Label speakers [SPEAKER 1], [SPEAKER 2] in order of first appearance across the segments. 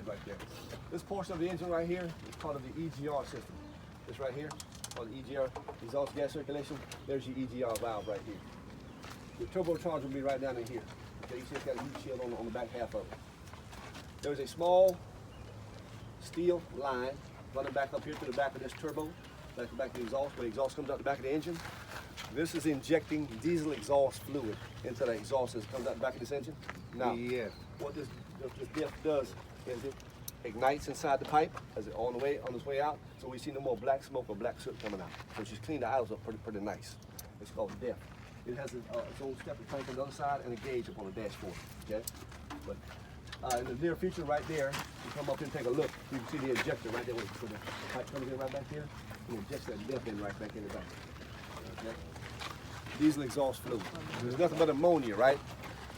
[SPEAKER 1] right there. This portion of the engine right here is part of the EGR system. This right here, called the EGR, exhaust gas circulation. There's your EGR valve right here. Your turbocharger will be right down in here. Okay, you see it's got a heat shield on the back half of it. There's a small steel line running back up here to the back of this turbo, back to the exhaust, where the exhaust comes out the back of the engine. This is injecting diesel exhaust fluid into the exhaust as it comes out the back of this engine. Now, what this diff does is it ignites inside the pipe as it on its way out, so we see no more black smoke or black soot coming out. So she's cleaned the aisles up pretty nice. It's called diff. It has its own separate tank on the other side and a gauge up on the dashboard. Okay, but in the near future, right there, you come up and take a look. You can see the injector right there where the pipe comes in right back here. It injects that diff in right back in the back. Okay. Diesel exhaust fluid. There's nothing but ammonia, right?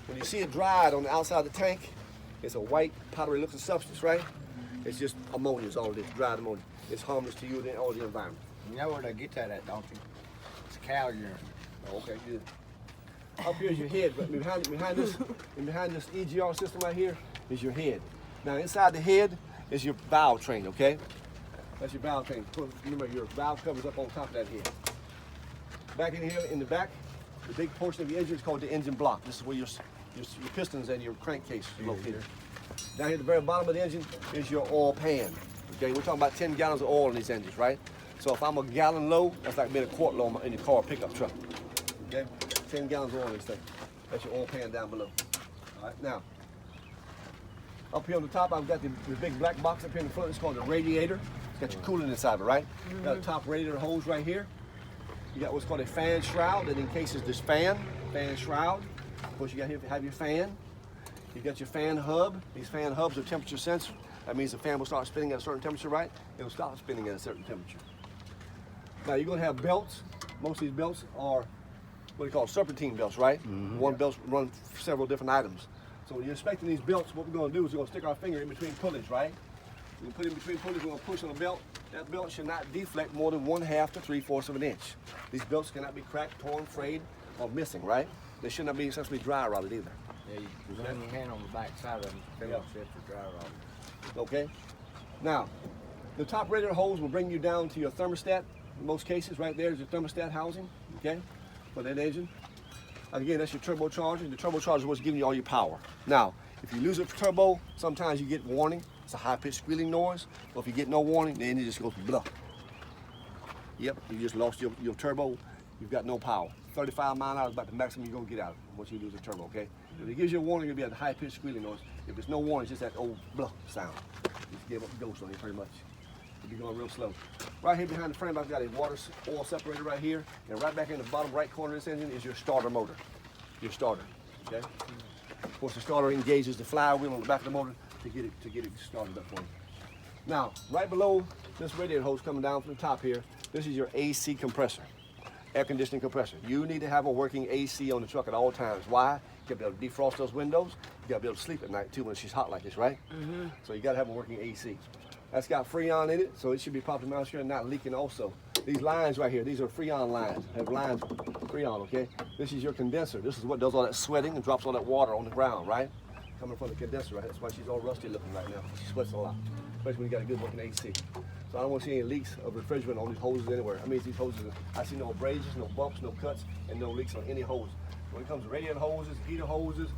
[SPEAKER 1] When you see it dried on the outside of the tank, it's a white, powdery looking substance, right? It's just ammonia is all it is, dried ammonia. It's harmless to you or the environment.
[SPEAKER 2] You know where they get that at, don't you? It's cow urine.
[SPEAKER 1] Oh, okay, good. Up here is your head, but behind this EGR system right here is your head. Now inside the head is your valve train, okay? That's your valve train. Remember, your valve covers up on top of that head. Back in here, in the back, the big portion of the engine is called the engine block. This is where your pistons and your crankcase are located. Down here at the very bottom of the engine is your oil pan. Okay, we're talking about 10 gallons of oil in these engines, right? So if I'm a gallon low, that's like being a quart low in your car pickup truck. Okay, 10 gallons of oil in this thing. That's your oil pan down below. All right, now, up here on the top, I've got the big black box up here in the front. It's called the radiator. It's got your coolant inside of it, right? Got a top radiator hose right here. You got what's called a fan shroud that encases this fan shroud. Of course, you got here have your fan. You got your fan hub. These fan hubs are temperature sensor. That means the fan will start spinning at a certain temperature, right? It will stop spinning at a certain temperature. Now you're going to have belts. Most of these belts are what we call serpentine belts, right? One belt runs several different items. So when you're inspecting these belts, what we're going to do is we're going to stick our finger in between pulleys, right? We put in between pulleys, we're going to push on the belt. That belt should not deflect more than 1/2 to 3/4 of an inch. These belts cannot be cracked, torn, frayed, or missing, right? They should not be essentially dry rotted either.
[SPEAKER 2] Yeah, you run your hand on the back side of them, feel set for dry rotting.
[SPEAKER 1] Okay? Now, the top radiator hose will bring you down to your thermostat. In most cases, right there is your thermostat housing, okay, for that engine. Again, that's your turbocharger. The turbocharger is what's giving you all your power. Now, if you lose a turbo, sometimes you get warning. It's a high-pitched squealing noise. Or if you get no warning, the engine just goes blah. Yep, you just lost your turbo. You've got no power. 35 miles an hour is about the maximum you're going to get out of it once you lose a turbo, okay? If it gives you a warning, it'll be at a high-pitched squealing noise. If there's no warning, it's just that old blah sound. Just give up the ghost on you pretty much. It'll be going real slow. Right here behind the frame, I've got a water oil separator right here. And right back in the bottom right corner of this engine is your starter motor. Your starter, okay? Of course, the starter engages the flywheel on the back of the motor to get it started up for you. Now, right below this radiator hose coming down from the top here, this is your AC compressor, air conditioning compressor. You need to have a working AC on the truck at all times. Why? You gotta be able to defrost those windows. You gotta be able to sleep at night too when she's hot like this, right? So you gotta have a working AC. That's got Freon in it, so it should be properly mounted and not leaking also. These lines right here, these are Freon lines. Have lines, Freon, okay? This is your condenser. This is what does all that sweating and drops all that water on the ground, right? Coming from the condenser, right? That's why she's all rusty looking right now. She sweats a lot, especially when you got a good working AC. So I don't want to see any leaks of refrigerant on these hoses anywhere. I mean, these hoses, I see no abrasions, no bumps, no cuts, and no leaks on any hose. When it comes to radiator hoses, heater hoses,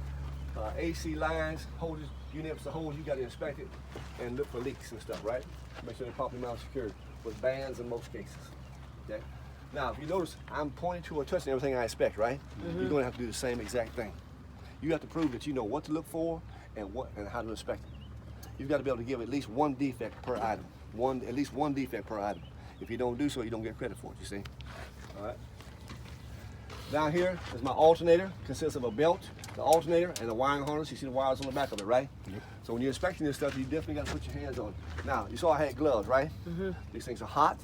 [SPEAKER 1] AC lines, hoses, you name the hose, you got to inspect it and look for leaks and stuff, right? Make sure they're properly mounted secured with bands in most cases, okay? Now, if you notice, I'm pointing to or touching everything I inspect, right? You're going to have to do the same exact thing. You have to prove that you know what to look for and how to inspect it. You've got to be able to give at least one defect per item. At least one defect per item. If you don't do so, you don't get credit for it, you see? All right. Down here is my alternator. Consists of a belt, the alternator, and a wiring harness. You see the wires on the back of it, right? Yep. So when you're inspecting this stuff, you definitely got to put your hands on it. Now, you saw I had gloves, right? These things are hot.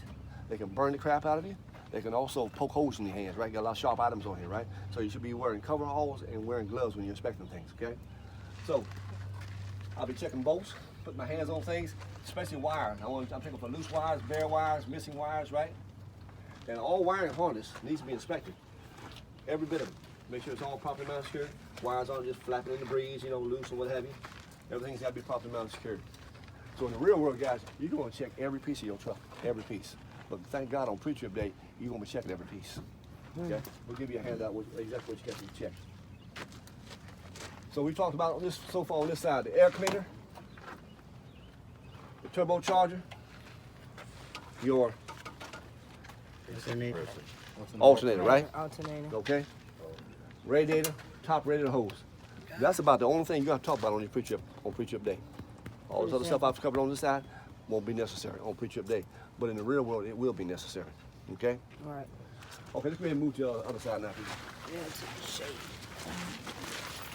[SPEAKER 1] They can burn the crap out of you. They can also poke holes in your hands, right? Got a lot of sharp items on here, right? So you should be wearing coveralls and wearing gloves when you're inspecting things, okay? So I'll be checking bolts, putting my hands on things, especially wiring. I'm checking for loose wires, bare wires, missing wires, right? And all wiring harness needs to be inspected. Every bit of it. Make sure it's all properly mounted secured. Wires aren't just flapping in the breeze, you know, loose or what have you. Everything's got to be properly mounted secured. So in the real world, guys, you're going to check every piece of your truck, every piece. But thank God on pre-trip day, you're going to be checking every piece. Okay? We'll give you a handout with exactly what you got to check. So we talked about this so far on this side, the air cleaner, the turbocharger, your alternator, right?
[SPEAKER 3] Alternator.
[SPEAKER 1] Okay? Radiator, top radiator hose. That's about the only thing you got to talk about on your pre-trip, on pre-trip day. All this other stuff I've covered on this side won't be necessary on pre-trip day. But in the real world, it will be necessary. Okay?
[SPEAKER 3] All right.
[SPEAKER 1] Okay, let's go ahead and move to the other side now, please.
[SPEAKER 3] Yeah, it's a shade.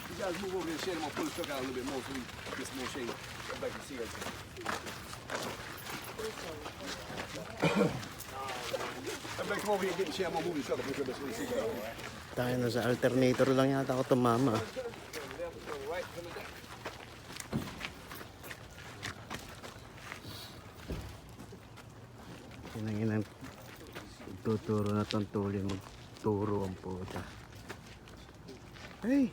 [SPEAKER 1] You guys move over to the shade. I'm going to pull the truck out a little bit more so we get some more shade. Go back and see everything. Everybody come over here and get the shade. I'm going to move the truck up here so we see it.
[SPEAKER 4] Tayo na sa alternator lang yata ako tumama. Kinanginan tuturo na tong tuling magturo ang puta. Hey!